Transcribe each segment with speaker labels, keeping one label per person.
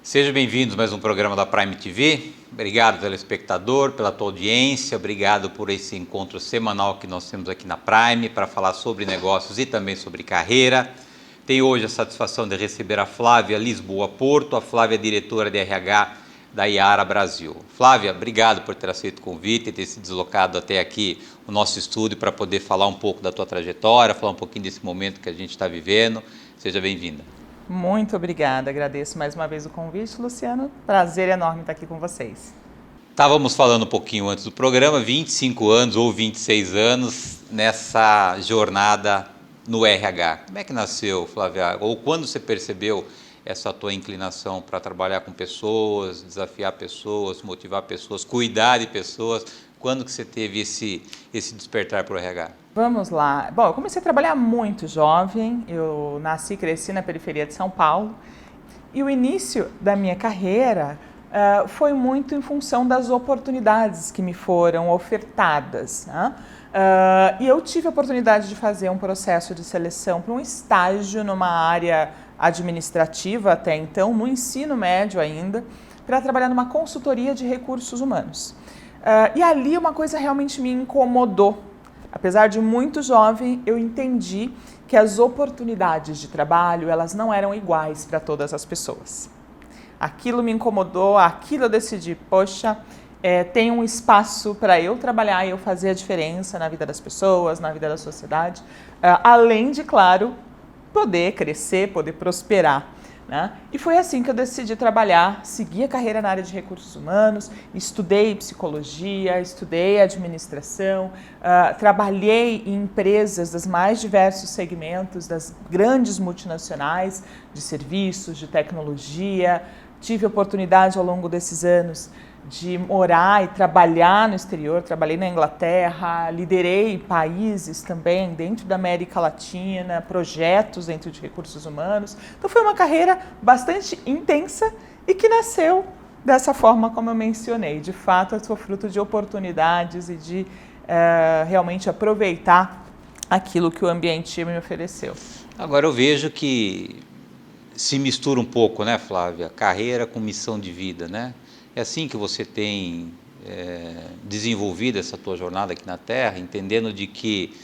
Speaker 1: Sejam bem-vindos a mais um programa da Prime TV. Obrigado, telespectador, pela tua audiência. Obrigado por esse encontro semanal que nós temos aqui na Prime para falar sobre negócios e também sobre carreira. Tenho hoje a satisfação de receber a Flávia Lisboa Porto. A Flávia é diretora de RH da Yara Brasil. Flávia, obrigado por ter aceito o convite e ter se deslocado até aqui o nosso estúdio para poder falar um pouco da tua trajetória, falar um pouquinho desse momento que a gente está vivendo. Seja bem-vinda.
Speaker 2: Muito obrigada, agradeço mais uma vez o convite, Luciano. Prazer enorme estar aqui com vocês.
Speaker 1: Estávamos falando um pouquinho antes do programa, 25 anos ou 26 anos nessa jornada no RH. Como é que nasceu, Flávia? Ou quando você percebeu essa tua inclinação para trabalhar com pessoas, desafiar pessoas, motivar pessoas, cuidar de pessoas? Quando que você teve esse despertar para o RH?
Speaker 2: Vamos lá. Bom, eu comecei a trabalhar muito jovem, eu nasci e cresci na periferia de São Paulo e o início da minha carreira foi muito em função das oportunidades que me foram ofertadas, né? E eu tive a oportunidade de fazer um processo de seleção para um estágio numa área administrativa até então, no ensino médio ainda, para trabalhar numa consultoria de recursos humanos. E ali uma coisa realmente me incomodou. Apesar de muito jovem, eu entendi que as oportunidades de trabalho, elas não eram iguais para todas as pessoas. Aquilo me incomodou, aquilo eu decidi, poxa, tem um espaço para eu trabalhar e eu fazer a diferença na vida das pessoas, na vida da sociedade, além de, claro, poder crescer, poder prosperar, né? E foi assim que eu decidi trabalhar, segui a carreira na área de recursos humanos, estudei psicologia, estudei administração, trabalhei em empresas dos mais diversos segmentos, das grandes multinacionais de serviços, de tecnologia. Tive a oportunidade ao longo desses anos de morar e trabalhar no exterior, trabalhei na Inglaterra, liderei países também dentro da América Latina, projetos dentro de recursos humanos. Então foi uma carreira bastante intensa e que nasceu dessa forma como eu mencionei. De fato, eu sou fruto de oportunidades e de realmente aproveitar aquilo que o ambiente me ofereceu.
Speaker 1: Agora eu vejo que se mistura um pouco, né, Flávia? Carreira com missão de vida, né? É assim que você tem desenvolvido essa tua jornada aqui na Terra, entendendo de que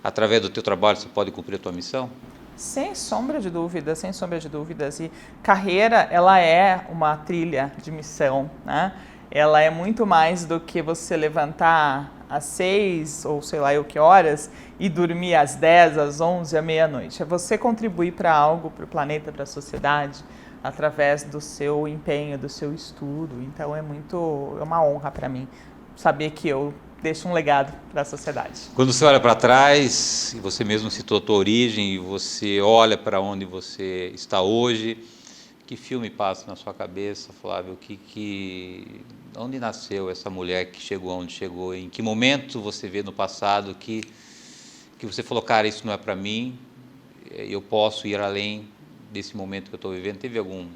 Speaker 1: através do teu trabalho você pode cumprir a tua missão?
Speaker 2: Sem sombra de dúvidas, sem sombra de dúvidas. E carreira, ela é uma trilha de missão, né? Ela é muito mais do que você levantar às 6 ou sei lá eu que horas e dormir às 10, às 11, à meia-noite. É você contribuir para algo, para o planeta, para a sociedade, através do seu empenho, do seu estudo. Então é uma honra para mim saber que eu deixo um legado para a sociedade.
Speaker 1: Quando você olha para trás, e você mesmo citou a tua origem, e você olha para onde você está hoje, que filme passa na sua cabeça, Flávio? Onde nasceu essa mulher que chegou onde chegou? Em que momento você vê no passado que você falou, cara, isso não é para mim, eu posso ir além desse momento que eu estou vivendo? Teve algum insight?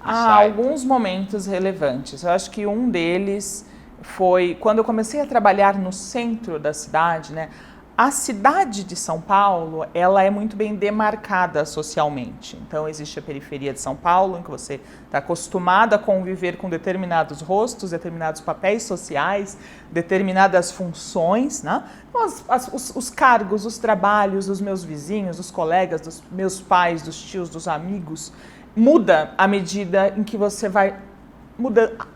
Speaker 2: Há alguns momentos relevantes. Eu acho que um deles foi quando eu comecei a trabalhar no centro da cidade, né? A cidade de São Paulo, ela é muito bem demarcada socialmente. Então, existe a periferia de São Paulo, em que você está acostumado a conviver com determinados rostos, determinados papéis sociais, determinadas funções, né? Então, os cargos, os trabalhos dos meus vizinhos, dos colegas, dos meus pais, dos tios, dos amigos, muda à medida em que você vai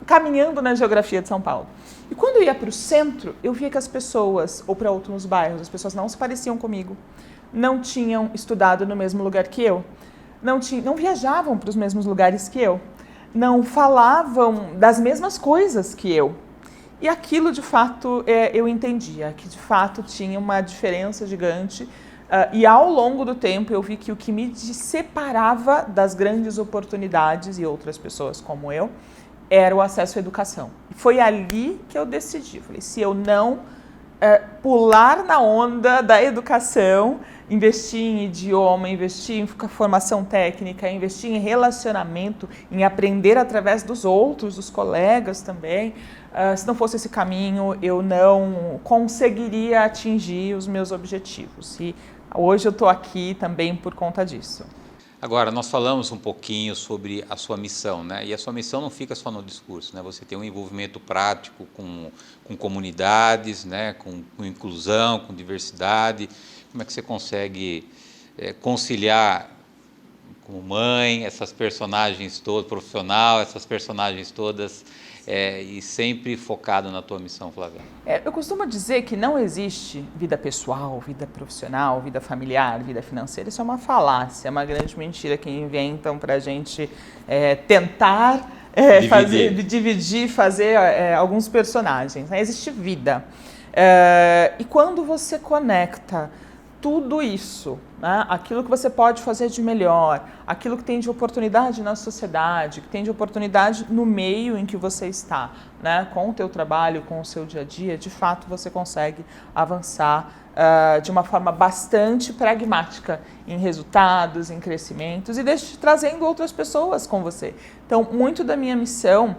Speaker 2: caminhando na geografia de São Paulo. E quando eu ia para o centro, eu via que as pessoas, ou para outros bairros, as pessoas não se pareciam comigo, não tinham estudado no mesmo lugar que eu, não viajavam para os mesmos lugares que eu, não falavam das mesmas coisas que eu. E aquilo, de fato, eu entendia, que de fato tinha uma diferença gigante. E ao longo do tempo eu vi que o que me separava das grandes oportunidades e outras pessoas como eu, era o acesso à educação. Foi ali que eu decidi, falei, se eu não pular na onda da educação, investir em idioma, investir em formação técnica, investir em relacionamento, em aprender através dos outros, dos colegas também, se não fosse esse caminho, eu não conseguiria atingir os meus objetivos. E hoje eu estou aqui também por conta disso.
Speaker 1: Agora, nós falamos um pouquinho sobre a sua missão, né? E a sua missão não fica só no discurso, né? Você tem um envolvimento prático com comunidades, né? Com inclusão, com diversidade. Como é que você consegue conciliar como mãe, essas personagens todas, profissional, essas personagens todas, e sempre focado na tua missão, Flávia?
Speaker 2: Eu costumo dizer que não existe vida pessoal, vida profissional, vida familiar, vida financeira. Isso é uma falácia, é uma grande mentira que inventam para a gente tentar dividir, fazer alguns personagens. Existe vida. E quando você conecta tudo isso, né? Aquilo que você pode fazer de melhor, aquilo que tem de oportunidade na sociedade, que tem de oportunidade no meio em que você está, né? Com o teu trabalho, com o seu dia a dia, de fato você consegue avançar de uma forma bastante pragmática em resultados, em crescimentos e trazendo outras pessoas com você. Então, muito da minha missão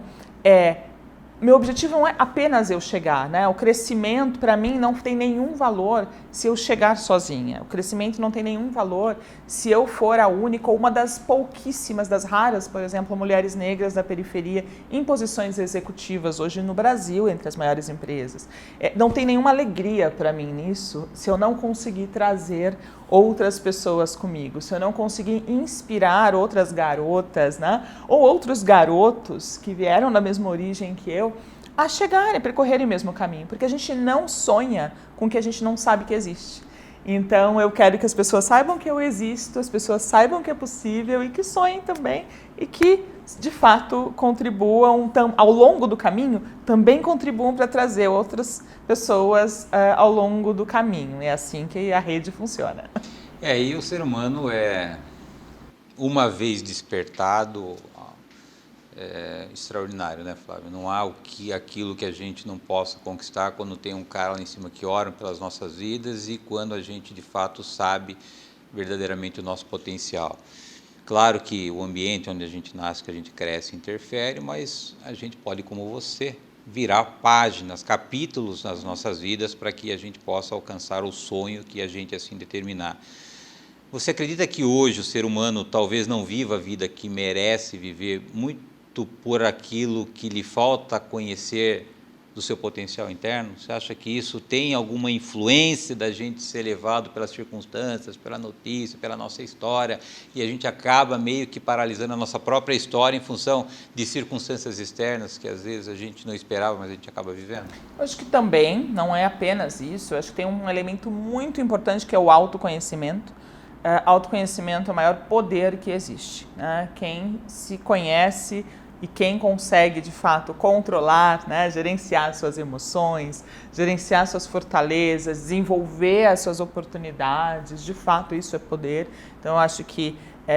Speaker 2: meu objetivo não é apenas eu chegar, né? O crescimento, para mim, não tem nenhum valor se eu chegar sozinha. O crescimento não tem nenhum valor se eu for a única ou uma das pouquíssimas, das raras, por exemplo, mulheres negras da periferia em posições executivas hoje no Brasil, entre as maiores empresas. Não tem nenhuma alegria para mim nisso se eu não conseguir trazer outras pessoas comigo, se eu não conseguir inspirar outras garotas, né? Ou outros garotos que vieram da mesma origem que eu, a chegarem, percorrerem o mesmo caminho, porque a gente não sonha com o que a gente não sabe que existe. Então eu quero que as pessoas saibam que eu existo, as pessoas saibam que é possível e que sonhem também e que de fato contribuam ao longo do caminho, também contribuam para trazer outras pessoas ao longo do caminho. É assim que a rede funciona.
Speaker 1: E o ser humano uma vez despertado, extraordinário, né, Flávio? Não há aquilo que a gente não possa conquistar quando tem um cara lá em cima que ora pelas nossas vidas e quando a gente de fato sabe verdadeiramente o nosso potencial. Claro que o ambiente onde a gente nasce, que a gente cresce, interfere, mas a gente pode, como você, virar páginas, capítulos nas nossas vidas para que a gente possa alcançar o sonho que a gente assim determinar. Você acredita que hoje o ser humano talvez não viva a vida que merece viver muito por aquilo que lhe falta conhecer do seu potencial interno? Você acha que isso tem alguma influência da gente ser levado pelas circunstâncias, pela notícia, pela nossa história, e a gente acaba meio que paralisando a nossa própria história em função de circunstâncias externas que às vezes a gente não esperava, mas a gente acaba vivendo?
Speaker 2: Eu acho que também não é apenas isso, eu acho que tem um elemento muito importante que é o autoconhecimento. Autoconhecimento é o maior poder que existe, né? Quem se conhece e quem consegue, de fato, controlar, né? Gerenciar suas emoções, gerenciar suas fortalezas, desenvolver as suas oportunidades, de fato, isso é poder. Então, eu acho que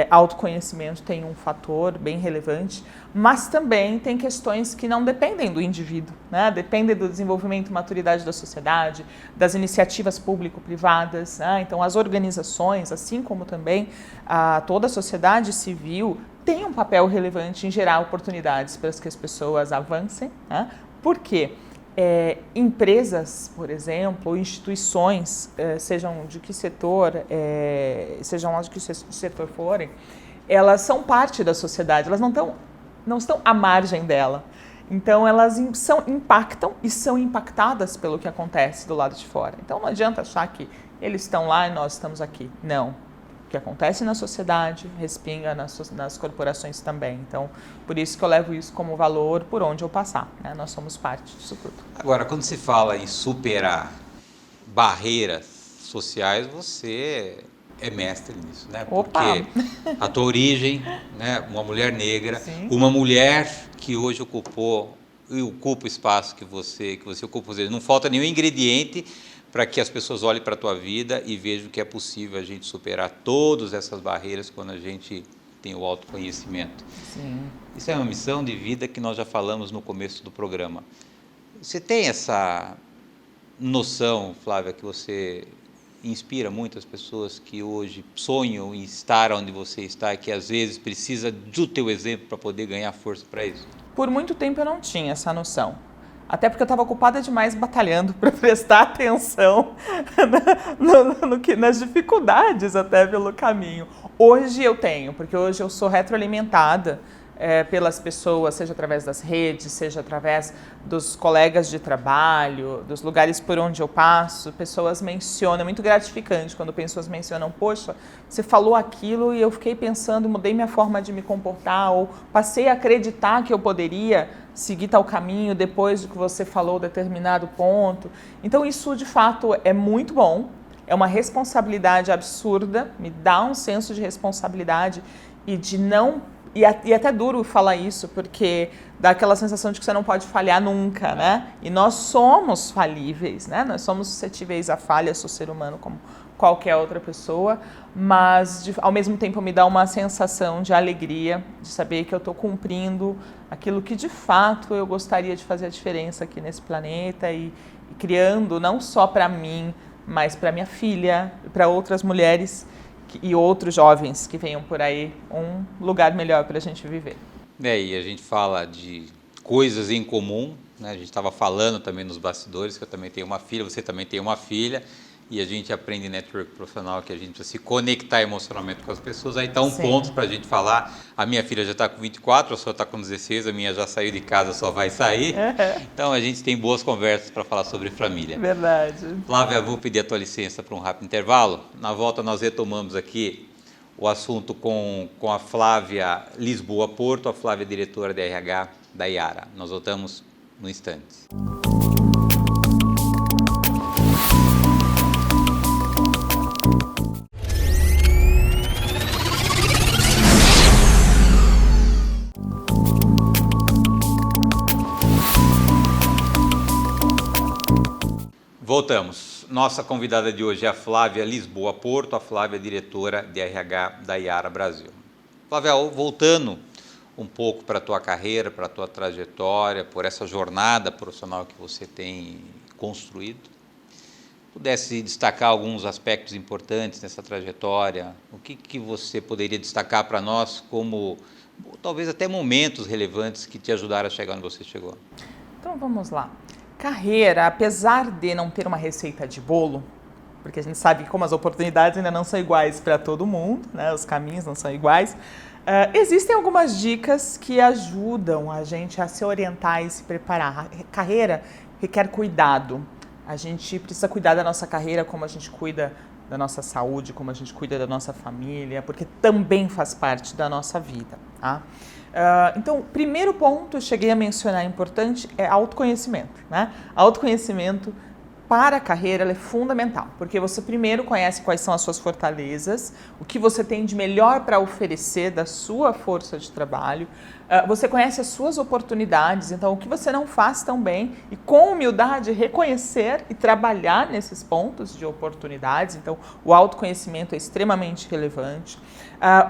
Speaker 2: autoconhecimento tem um fator bem relevante, mas também tem questões que não dependem do indivíduo, né? Dependem do desenvolvimento e maturidade da sociedade, das iniciativas público-privadas, né? Então, as organizações, assim como também toda a sociedade civil, tem um papel relevante em gerar oportunidades para que as pessoas avancem, né? Por quê? Empresas, por exemplo, ou instituições, sejam de que setor, sejam lá de que setor forem, elas são parte da sociedade, elas não estão à margem dela. Então, elas impactam e são impactadas pelo que acontece do lado de fora. Então, não adianta achar que eles estão lá e nós estamos aqui. Não. O que acontece na sociedade respinga nas corporações também. Então, por isso que eu levo isso como valor por onde eu passar, né? Nós somos parte disso tudo.
Speaker 1: Agora, quando se fala em superar barreiras sociais, você é mestre nisso, né? Porque a tua origem, né? Uma mulher negra, sim, uma mulher que hoje ocupa o espaço que você ocupa, não falta nenhum ingrediente para que as pessoas olhem para a tua vida e vejam que é possível a gente superar todas essas barreiras quando a gente tem o autoconhecimento.
Speaker 2: Sim.
Speaker 1: Isso é uma missão de vida que nós já falamos no começo do programa. Você tem essa noção, Flávia, que você inspira muitas pessoas que hoje sonham em estar onde você está e que às vezes precisa do teu exemplo para poder ganhar força para isso?
Speaker 2: Por muito tempo eu não tinha essa noção. Até porque eu estava ocupada demais batalhando para prestar atenção nas dificuldades até pelo caminho. Hoje eu tenho, porque hoje eu sou retroalimentada pelas pessoas, seja através das redes, seja através dos colegas de trabalho, dos lugares por onde eu passo, pessoas mencionam, é muito gratificante quando pessoas mencionam, poxa, você falou aquilo e eu fiquei pensando, mudei minha forma de me comportar, ou passei a acreditar que eu poderia seguir tal caminho depois do que você falou determinado ponto. Então isso de fato é muito bom, é uma responsabilidade absurda, me dá um senso de responsabilidade e de não... E até duro falar isso, porque dá aquela sensação de que você não pode falhar nunca, né? E nós somos falíveis, né? Nós somos suscetíveis a falhas, sou ser humano como qualquer outra pessoa, mas ao mesmo tempo me dá uma sensação de alegria, de saber que eu estou cumprindo aquilo que de fato eu gostaria de fazer a diferença aqui nesse planeta e criando não só para mim, mas para minha filha, para outras mulheres e outros jovens que venham por aí, um lugar melhor para a gente viver.
Speaker 1: E a gente fala de coisas em comum, né? A gente estava falando também nos bastidores que eu também tenho uma filha, você também tem uma filha, e a gente aprende em network profissional que a gente precisa se conectar emocionalmente com as pessoas. Aí está um ponto para a gente falar. A minha filha já está com 24, a sua está com 16, a minha já saiu de casa, só vai sair. Então a gente tem boas conversas para falar sobre família.
Speaker 2: Verdade.
Speaker 1: Flávia, vou pedir a tua licença para um rápido intervalo. Na volta nós retomamos aqui o assunto com a Flávia Lisboa Porto, a Flávia diretora de RH da Yara. Nós voltamos no instante. Voltamos. Nossa convidada de hoje é a Flávia Lisboa Porto, a Flávia diretora de RH da Yara Brasil. Flávia, voltando um pouco para a tua carreira, para a tua trajetória, por essa jornada profissional que você tem construído, pudesse destacar alguns aspectos importantes nessa trajetória, o que você poderia destacar para nós como talvez até momentos relevantes que te ajudaram a chegar onde você chegou?
Speaker 2: Então vamos lá. Carreira, apesar de não ter uma receita de bolo, porque a gente sabe que como as oportunidades ainda não são iguais para todo mundo, né, os caminhos não são iguais, existem algumas dicas que ajudam a gente a se orientar e se preparar. Carreira requer cuidado. A gente precisa cuidar da nossa carreira como a gente cuida da nossa saúde, como a gente cuida da nossa família, porque também faz parte da nossa vida, tá? Então, o primeiro ponto, eu cheguei a mencionar importante, é autoconhecimento, né? Autoconhecimento para a carreira é fundamental, porque você primeiro conhece quais são as suas fortalezas, o que você tem de melhor para oferecer da sua força de trabalho, você conhece as suas oportunidades, então o que você não faz tão bem e com humildade reconhecer e trabalhar nesses pontos de oportunidades, então o autoconhecimento é extremamente relevante.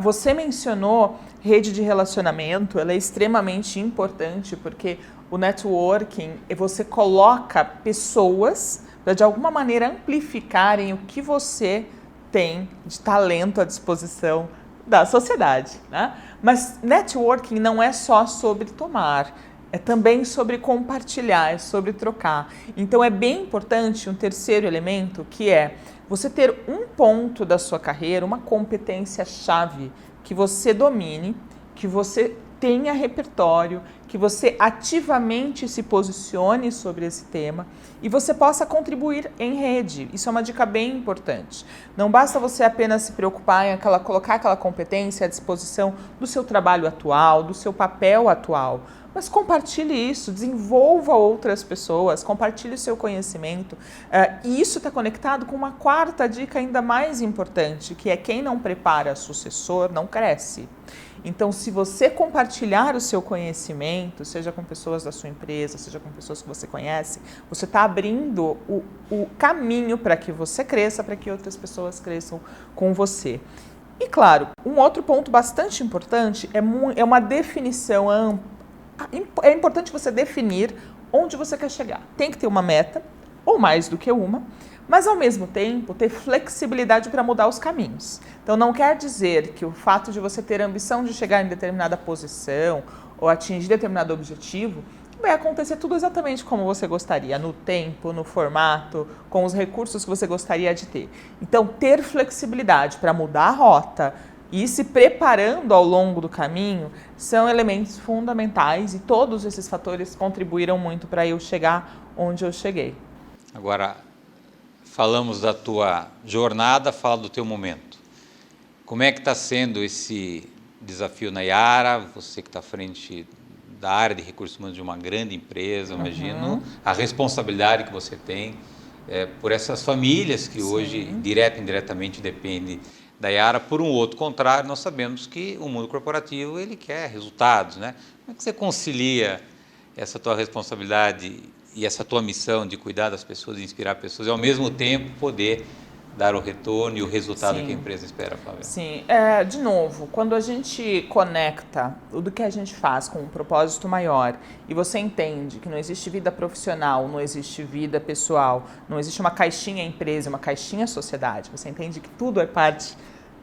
Speaker 2: Você mencionou rede de relacionamento, ela é extremamente importante porque o networking, você coloca pessoas para de alguma maneira amplificarem o que você tem de talento à disposição da sociedade, né? Mas networking não é só sobre tomar, é também sobre compartilhar, é sobre trocar. Então é bem importante um terceiro elemento que é você ter um ponto da sua carreira, uma competência-chave que você domine, que você tenha repertório, que você ativamente se posicione sobre esse tema e você possa contribuir em rede. Isso é uma dica bem importante. Não basta você apenas se preocupar em colocar aquela competência à disposição do seu trabalho atual, do seu papel atual, mas compartilhe isso, desenvolva outras pessoas, compartilhe o seu conhecimento. E isso está conectado com uma quarta dica ainda mais importante, que é quem não prepara sucessor não cresce. Então, se você compartilhar o seu conhecimento, seja com pessoas da sua empresa, seja com pessoas que você conhece, você está abrindo o caminho para que você cresça, para que outras pessoas cresçam com você. E, claro, um outro ponto bastante importante é uma definição ampla. É importante você definir onde você quer chegar. Tem que ter uma meta, ou mais do que uma, mas ao mesmo tempo ter flexibilidade para mudar os caminhos. Então não quer dizer que o fato de você ter a ambição de chegar em determinada posição ou atingir determinado objetivo vai acontecer tudo exatamente como você gostaria, no tempo, no formato, com os recursos que você gostaria de ter. Então, ter flexibilidade para mudar a rota e ir se preparando ao longo do caminho são elementos fundamentais e todos esses fatores contribuíram muito para eu chegar onde eu cheguei.
Speaker 1: Agora, falamos da tua jornada, fala do teu momento. Como é que está sendo esse desafio na Yara? Você que está à frente da área de recursos humanos de uma grande empresa, imagino, a responsabilidade que você tem por essas famílias que hoje, direta e indiretamente, dependem da Yara. Por um outro contrário, nós sabemos que o mundo corporativo ele quer resultados, né? Como é que você concilia essa tua responsabilidade e essa tua missão de cuidar das pessoas, de inspirar pessoas, e ao mesmo tempo poder dar o retorno e o resultado que a empresa espera, Flávia?
Speaker 2: Sim, de novo, quando a gente conecta tudo que a gente faz com um propósito maior e você entende que não existe vida profissional, não existe vida pessoal, não existe uma caixinha empresa, uma caixinha sociedade, você entende que tudo é parte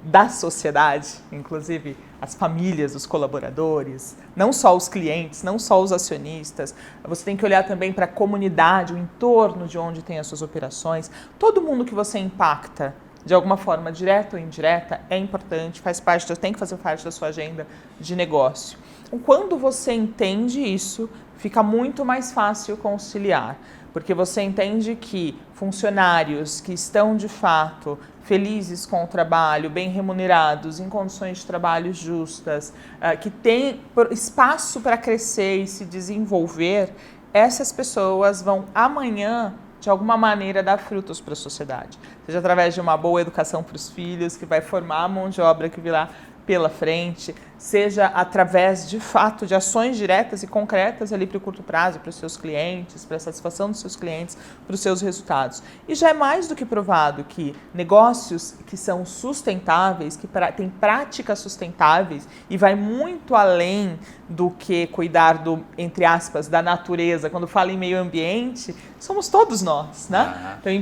Speaker 2: da sociedade, inclusive as famílias, os colaboradores, não só os clientes, não só os acionistas, você tem que olhar também para a comunidade, o entorno de onde tem as suas operações, todo mundo que você impacta de alguma forma, direta ou indireta, é importante, faz parte, tem que fazer parte da sua agenda de negócio. Então, quando você entende isso, fica muito mais fácil conciliar, porque você entende que funcionários que estão de fato felizes com o trabalho, bem remunerados, em condições de trabalho justas, que têm espaço para crescer e se desenvolver, essas pessoas vão amanhã, de alguma maneira, dar frutos para a sociedade. Seja através de uma boa educação para os filhos, que vai formar a mão de obra que virá pela frente, seja através, de fato, de ações diretas e concretas ali para o curto prazo, para os seus clientes, para a satisfação dos seus clientes, para os seus resultados. E já é mais do que provado que negócios que são sustentáveis, que têm práticas sustentáveis e vai muito além do que cuidar do, entre aspas, da natureza. Quando fala em meio ambiente, somos todos nós, né? Então,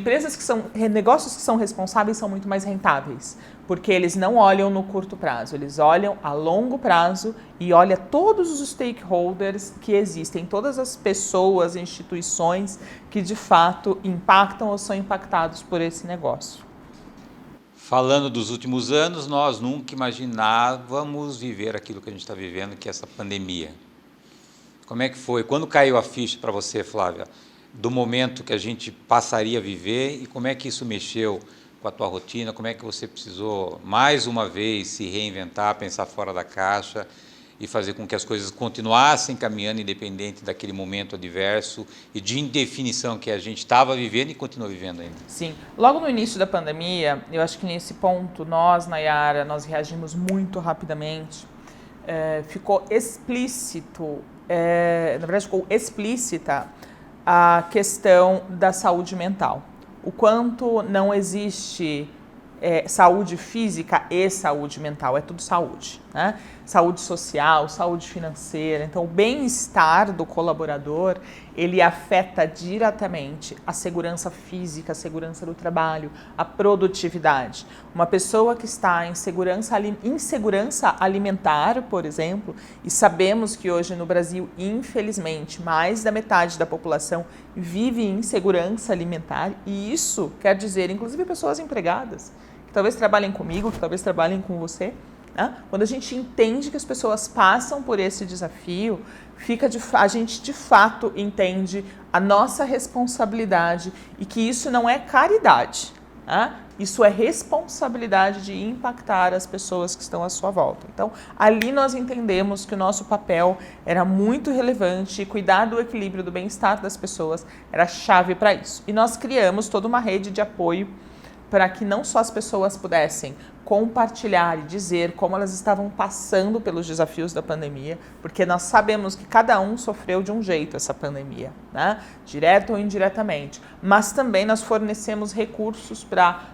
Speaker 2: negócios que são responsáveis são muito mais rentáveis, porque eles não olham no curto prazo, eles olham a longo prazo e olham todos os stakeholders que existem, todas as pessoas, instituições que de fato impactam ou são impactados por esse negócio.
Speaker 1: Falando dos últimos anos, nós nunca imaginávamos viver aquilo que a gente está vivendo, que é essa pandemia. Como é que foi? Quando caiu a ficha para você, Flávia, do momento que a gente passaria a viver e como é que isso mexeu com a tua rotina, como é que você precisou, mais uma vez, se reinventar, pensar fora da caixa e fazer com que as coisas continuassem caminhando independente daquele momento adverso e de indefinição que a gente estava vivendo e continua vivendo ainda?
Speaker 2: Sim. Logo no início da pandemia, eu acho que nesse ponto, nós, na Yara, nós reagimos muito rapidamente. Ficou explícito, na verdade ficou explícita a questão da saúde mental. O quanto não existe saúde física e saúde mental, é tudo saúde, né? Saúde social, saúde financeira. Então, o bem-estar do colaborador, ele afeta diretamente a segurança física, a segurança do trabalho, a produtividade. Uma pessoa que está em insegurança alimentar, por exemplo, e sabemos que hoje no Brasil, infelizmente, mais da metade da população vive em insegurança alimentar, e isso quer dizer, inclusive, pessoas empregadas, que talvez trabalhem comigo, que talvez trabalhem com você, né? Quando a gente entende que as pessoas passam por esse desafio, a gente de fato entende a nossa responsabilidade e que isso não é caridade, né? Isso é responsabilidade de impactar as pessoas que estão à sua volta. Então, ali nós entendemos que o nosso papel era muito relevante e cuidar do equilíbrio do bem-estar das pessoas era a chave para isso. E nós criamos toda uma rede de apoio para que não só as pessoas pudessem compartilhar e dizer como elas estavam passando pelos desafios da pandemia, porque nós sabemos que cada um sofreu de um jeito essa pandemia, né? Direto ou indiretamente, mas também nós fornecemos recursos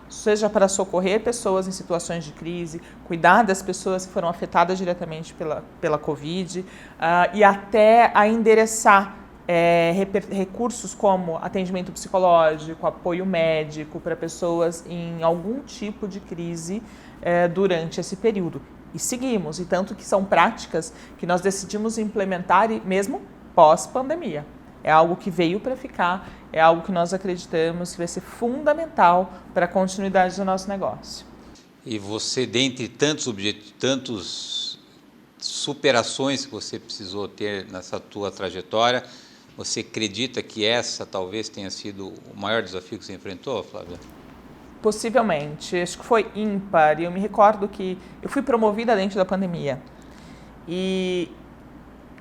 Speaker 2: seja para socorrer pessoas em situações de crise, cuidar das pessoas que foram afetadas diretamente pela Covid, e até a endereçar recursos como atendimento psicológico, apoio médico para pessoas em algum tipo de crise durante esse período. E seguimos, e tanto que são práticas que nós decidimos implementar mesmo pós-pandemia. É algo que veio para ficar, é algo que nós acreditamos que vai ser fundamental para a continuidade do nosso negócio.
Speaker 1: E você, dentre tantos superações que você precisou ter nessa tua trajetória, você acredita que essa talvez tenha sido o maior desafio que você enfrentou, Flávia?
Speaker 2: Possivelmente, acho que foi ímpar. Eu me recordo que eu fui promovida dentro da pandemia e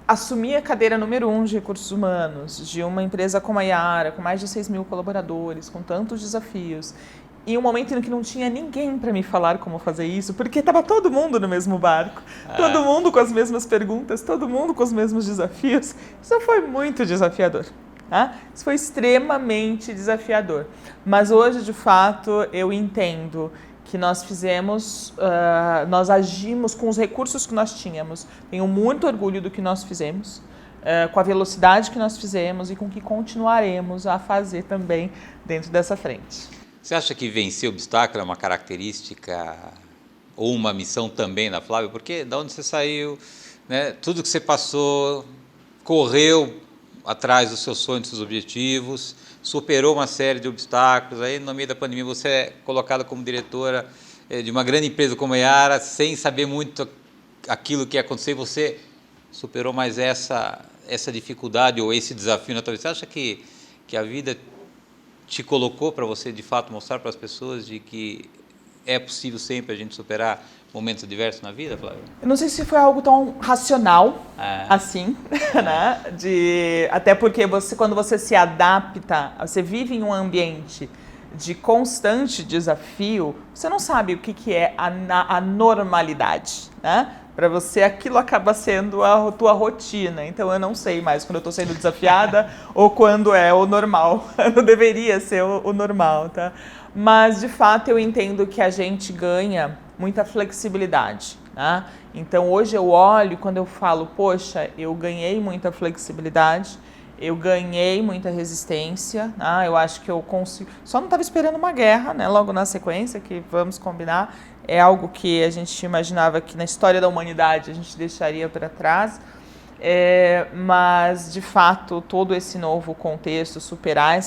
Speaker 2: assumi a cadeira número 1 de recursos humanos de uma empresa como a Yara, com mais de 6 mil colaboradores, com tantos desafios. E um momento em que não tinha ninguém para me falar como fazer isso, porque estava todo mundo no mesmo barco, todo mundo com as mesmas perguntas, todo mundo com os mesmos desafios. Isso foi muito desafiador. Tá? Isso foi extremamente desafiador. Mas hoje, de fato, eu entendo que nós nós agimos com os recursos que nós tínhamos. Tenho muito orgulho do que nós fizemos, com a velocidade que nós fizemos e com o que continuaremos a fazer também dentro dessa frente.
Speaker 1: Você acha que vencer obstáculo é uma característica ou uma missão também da Flávia? Porque da onde você saiu, né, tudo que você passou, correu atrás dos seus sonhos, dos seus objetivos, superou uma série de obstáculos, aí no meio da pandemia você é colocada como diretora de uma grande empresa como a Yara, sem saber muito aquilo que ia acontecer, e você superou mais essa dificuldade ou esse desafio na tua vida. Você acha que a vida te colocou para você, de fato, mostrar para as pessoas de que é possível sempre a gente superar momentos adversos na vida, Flávia?
Speaker 2: Eu não sei se foi algo tão racional assim, né? Até porque quando você se adapta, você vive em um ambiente de constante desafio, você não sabe o que é a normalidade, né? Para você aquilo acaba sendo a tua rotina, então eu não sei mais quando eu estou sendo desafiada ou quando é o normal, não deveria ser o normal, tá? Mas de fato eu entendo que a gente ganha muita flexibilidade, né? Então hoje eu olho quando eu falo, poxa, eu ganhei muita flexibilidade, eu ganhei muita resistência, né? Eu acho que eu consigo, só não estava esperando uma guerra, né? Logo na sequência, que vamos combinar, é algo que a gente imaginava que na história da humanidade a gente deixaria para trás, mas de fato todo esse novo contexto, superar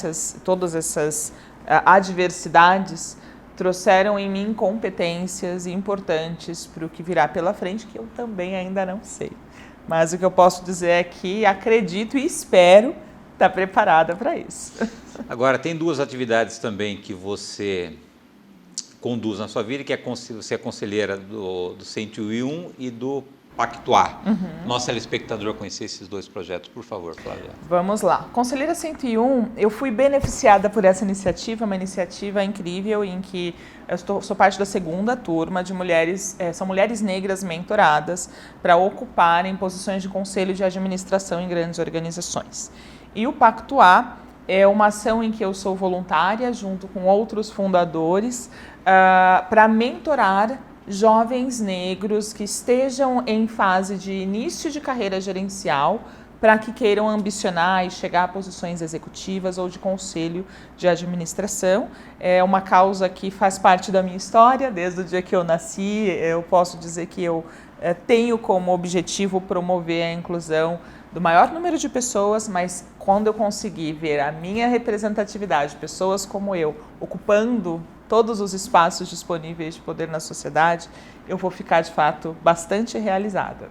Speaker 2: todas essas adversidades, trouxeram em mim competências importantes para o que virá pela frente, que eu também ainda não sei. Mas o que eu posso dizer é que acredito e espero estar preparada para isso.
Speaker 1: Agora, tem duas atividades também que você conduz na sua vida, que você é conselheira do 101 e do Pactuar. Nosso telespectador conhecer esses dois projetos, por favor, Flávia.
Speaker 2: Vamos lá. Conselheira 101, eu fui beneficiada por essa iniciativa, uma iniciativa incrível em que eu sou parte da segunda turma de mulheres, são mulheres negras mentoradas para ocuparem posições de conselho de administração em grandes organizações. E o Pactuar é uma ação em que eu sou voluntária junto com outros fundadores para mentorar jovens negros que estejam em fase de início de carreira gerencial para que queiram ambicionar e chegar a posições executivas ou de conselho de administração. É uma causa que faz parte da minha história, desde o dia que eu nasci. Eu posso dizer que eu tenho como objetivo promover a inclusão do maior número de pessoas, mas quando eu conseguir ver a minha representatividade, pessoas como eu, ocupando todos os espaços disponíveis de poder na sociedade, eu vou ficar, de fato, bastante realizada.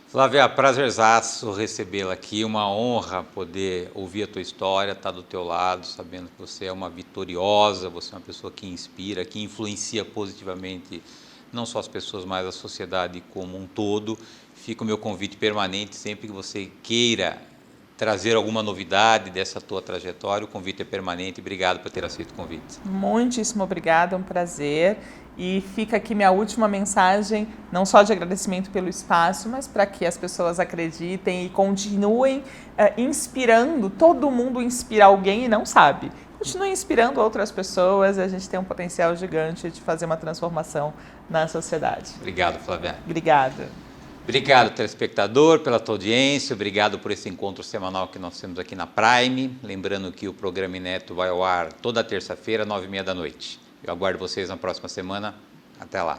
Speaker 1: Flávia, prazerzaço recebê-la aqui, uma honra poder ouvir a tua história, estar do teu lado, sabendo que você é uma vitoriosa, você é uma pessoa que inspira, que influencia positivamente não só as pessoas, mas a sociedade como um todo. Fica o meu convite permanente, sempre que você queira trazer alguma novidade dessa tua trajetória, o convite é permanente. Obrigado por ter aceito o convite.
Speaker 2: Muitíssimo obrigada, é um prazer. E fica aqui minha última mensagem, não só de agradecimento pelo espaço, mas para que as pessoas acreditem e continuem inspirando. Todo mundo inspira alguém e não sabe. Continue inspirando outras pessoas, a gente tem um potencial gigante de fazer uma transformação na sociedade.
Speaker 1: Obrigado, Flávia.
Speaker 2: Obrigada.
Speaker 1: Obrigado, telespectador, pela tua audiência, obrigado por esse encontro semanal que nós temos aqui na Prime. Lembrando que o programa Inédito vai ao ar toda terça-feira, 9h30 da noite. Eu aguardo vocês na próxima semana. Até lá.